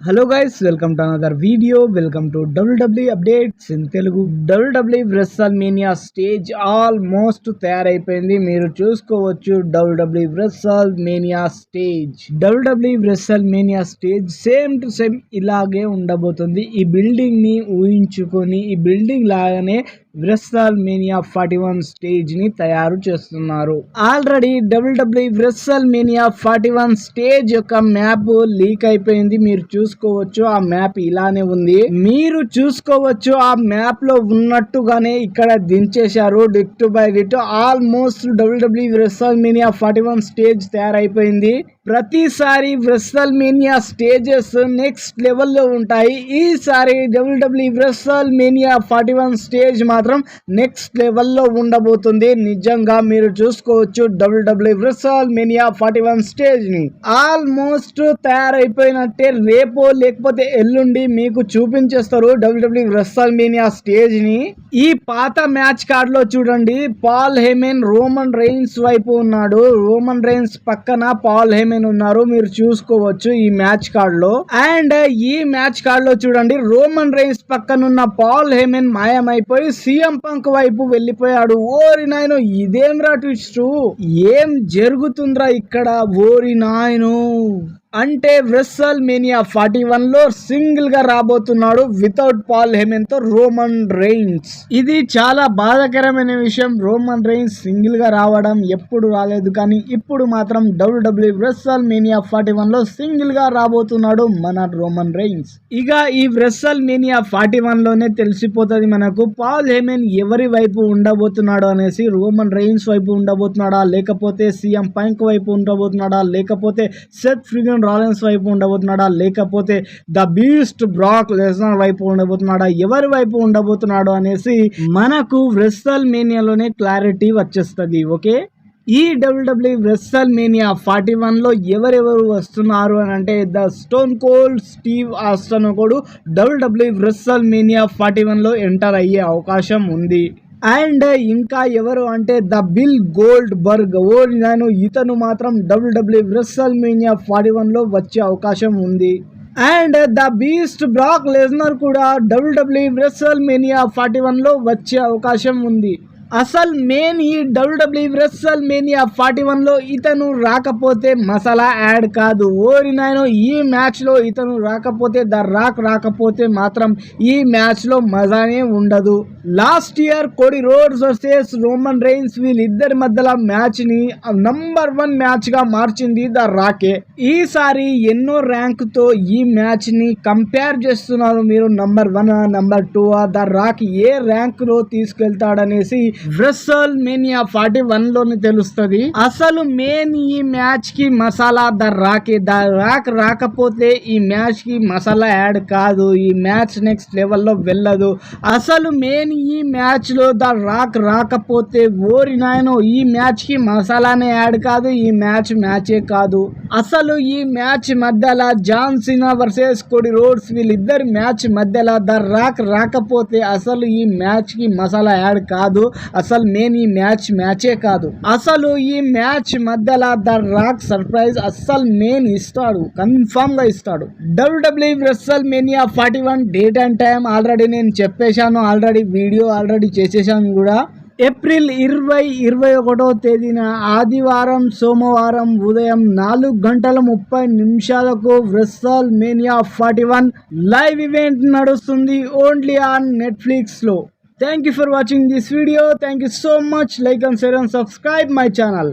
Hello guys, welcome to another video. Welcome to WWE updates in Telugu. WWE WrestleMania stage almost తయారైపోయింది. మీరు చూసుకోవచ్చు WWE WrestleMania stage. WWE WrestleMania stage same to same ఇలాగే ఉండబోతుంది. ఈ building ని ఊహించుకొని ఈ బిల్డింగ్ లాగానే WrestleMania 41 స్టేజ్ ని తయారు చేస్తున్నారు. ఆల్రెడీ WWE WrestleMania 41 స్టేజ్ యొక్క మ్యాప్ లీక్ అయిపోయింది. మీరు చూసుకోవచ్చు, ఆ మ్యాప్ ఇలానే ఉంది. మీరు చూసుకోవచ్చు, ఆ మ్యాప్ లో ఉన్నట్టుగానే ఇక్కడ దించేశారు. డిట్ బై డిట్ ఆల్మోస్ట్ WWE WrestleMania 41 స్టేజ్ తయారైపోయింది. ప్రతిసారి WrestleMania స్టేజెస్ నెక్స్ట్ లెవెల్లో ఉంటాయి. ఈసారి WWE WrestleMania 41 స్టేజ్ మాత్రం నెక్స్ట్ లెవెల్లో ఉండబోతుంది. నిజంగా మీరు చూసుకోవచ్చు WWE WrestleMania 41 స్టేజ్ ని ఆల్మోస్ట్ తయారైపోయినట్టే. రేపో లేకపోతే ఎల్లుండి మీకు చూపించేస్తారు WWE WrestleMania స్టేజ్ ని. ఈ పాత మ్యాచ్ కార్డ్ లో చూడండి, పాల్ హేమన్ రోమన్ రైన్స్ వైపు ఉన్నాడు. రోమన్ రైన్స్ పక్కన పాల్ హేమన్ ఉన్నారు. మీరు చూసుకోవచ్చు ఈ మ్యాచ్ కార్డ్ లో. అండ్ ఈ మ్యాచ్ కార్డ్ లో చూడండి, రోమన్ రైన్స్ పక్కనున్న పాల్ హేమన్ మాయమైపోయి CM పంక్ వైపు వెళ్ళిపోయాడు. ఓరి నాయనో, ఇదేం రా ట్విస్ట్, ఏం జరుగుతుందిరా ఇక్కడ? ఓరి నాయనో, అంటే WrestleMania 41 లో సింగిల్ గా రాబోతున్నాడు వితౌట్ పాల్ హేమన్ తో రోమన్ రైన్స్. ఇది చాలా బాధాకరమైన విషయం. రోమన్ రైన్స్ సింగిల్ గా రావడం ఎప్పుడు రాలేదు, కానీ ఇప్పుడు మాత్రం WWE WrestleMania 41 లో సింగిల్ గా రాబోతున్నాడు మన రోమన్ రైన్స్. ఇక ఈ WrestleMania 41 లోనే తెలిసిపోతుంది మనకు పాల్ హేమన్ ఎవరి వైపు ఉండబోతున్నాడు అనేసి. రోమన్ రైన్స్ వైపు ఉండబోతున్నాడా, లేకపోతే CM పంక్ వైపు ఉండబోతున్నాడా, లేకపోతే సెత్ ఫ్రీగన్ రాలెన్స్ వైపు ఉండబోతున్నాడా, లేకపోతే ద బీస్ట్ బ్రాక్ లెస్నర్ వైపు ఉండబోతున్నాడా, ఎవరి వైపు ఉండబోతున్నాడు అనేసి మనకు WrestleMania లోనే క్లారిటీ వచ్చేస్తుంది. ఓకే, ఈ WWE WrestleMania 41 లో ఎవరెవరు వస్తున్నారు అని అంటే, the Stone Cold Steve Austin కూడా WWE WrestleMania 41 లో ఎంటర్ అయ్యే అవకాశం ఉంది. అండ్ ఇంకా ఎవరు అంటే ద బిల్ గోల్డ్ బర్గ్. నేను ఇతను మాత్రం WWE WrestleMania 41 లో వచ్చే అవకాశం ఉంది. And the beast Brock Lesnar కూడా WWE WrestleMania 41 లో వచ్చే అవకాశం ఉంది. అసలు మెయిన్ ఈ WWE WrestleMania 41 లో ఇతను రాకపోతే మసాలా యాడ్ కాదు. ఓరి నాయనో, ఈ మ్యాచ్ లో ఇతను రాకపోతే, ద రాక్ రాకపోతే మాత్రం ఈ మ్యాచ్ లో మజానే ఉండదు. లాస్ట్ ఇయర్ కోడి రోడ్స్ వర్సెస్ రోమన్ రైన్స్, వీళ్ళిద్దరి మధ్యలో మ్యాచ్ ని నంబర్ 1 మ్యాచ్ గా మార్చింది ద రాకే. ఈసారి ఎన్నో ర్యాంక్ తో ఈ మ్యాచ్ ని కంపేర్ చేస్తున్నారు. మీరు number 1 number 2 the rock A rank లో తీసుకెళ్తాడనేసి WrestleMania 41 లోనే తెలుస్తుంది. అసలు మెయిన్ ఈ మ్యాచ్ కి మసాలా ద రాకే. ద రాక్ రాకపోతే ఈ మ్యాచ్ కి మసాలా యాడ్ కాదు. ఈ మ్యాచ్ నెక్స్ట్ లెవెల్లో వెళ్ళదు. అసలు మెయిన్ ఈ మ్యాచ్ లో ద రాక్ రాకపోతే ఓరి నాయనో, ఈ మ్యాచ్ కి మసాలానే యాడ్ కాదు. ఈ మ్యాచ్ మ్యాచే కాదు. అసలు ఈ మ్యాచ్ మధ్యలో జాన్ సినా వర్సెస్ కోడి రోడ్స్, వీళ్ళిద్దరి మ్యాచ్ మధ్యలో ద రాక్ రాకపోతే అసలు ఈ మ్యాచ్ కి మసాలా యాడ్ కాదు. అసలు మెయిన్ ఈ మ్యాచ్ మ్యాచే కాదు. అసలు ఈ మ్యాచ్ మధ్యలో ద రాక్ సర్ప్రైజ్ అస్సలు మెయిన్ ఇస్తాడు, కన్ఫర్మ్ గా ఇస్తాడు. WWE WrestleMania 41 date and time already నేను చెప్పేశాను. ఆల్రెడీ వీడియో ఆల్రెడీ చేసేసాను కూడా. ఏప్రిల్ 20-21 తేదీన ఆదివారం సోమవారం ఉదయం 4:30 WrestleMania 41 లైవ్ ఈవెంట్ నడుస్తుంది ఓన్లీ ఆన్ నెట్ఫ్లిక్స్ లో. Thank you for watching this video. Thank you so much. Like and share and subscribe my channel.